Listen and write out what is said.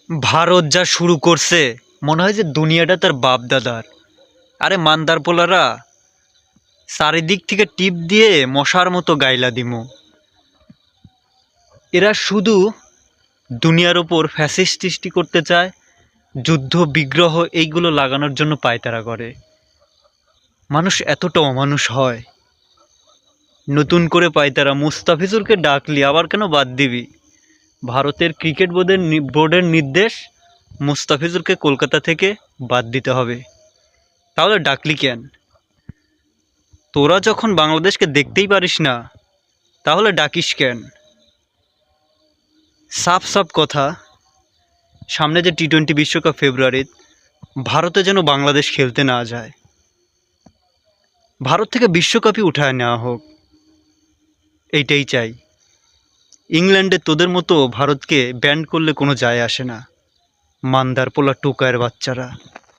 ভারত যা শুরু করছে মনে হয় যে দুনিয়াটা তার বাপ দাদার। আরে মান্দার পোলারা, চারিদিক থেকে টিপ দিয়ে মশার মতো গাইলা দিমু। এরা শুধু দুনিয়ার ওপর ফ্যাসিস্ট সৃষ্টি করতে চায়, যুদ্ধ বিগ্রহ এইগুলো লাগানোর জন্য পায়তারা করে। মানুষ এতটা অমানুষ হয়? নতুন করে পায়তারা মুস্তাফিজুরকে ডাকলি আবার কেন বাদ দিবি? ভারতের ক্রিকেট বোর্ডের নির্দেশ, মুস্তাফিজুরকে কলকাতা থেকে বাদ দিতে হবে। তাহলে ডাকলি কেন? তোরা যখন বাংলাদেশকে দেখতেই পারিস না তাহলে ডাকিস কেন? সাফ সাফ কথা, সামনে যে টি-20 বিশ্বকাপ ফেব্রুয়ারিতে, ভারতে যেন বাংলাদেশ খেলতে না যায়। ভারত থেকে বিশ্বকাপই উঠায় নেওয়া হোক, এইটাই চাই। ইংল্যান্ডে তোদের মতো ভারতকে ব্যান করলে কোনো যায় আসে না, মান্দার পোলা টোকায়ের বাচ্চারা।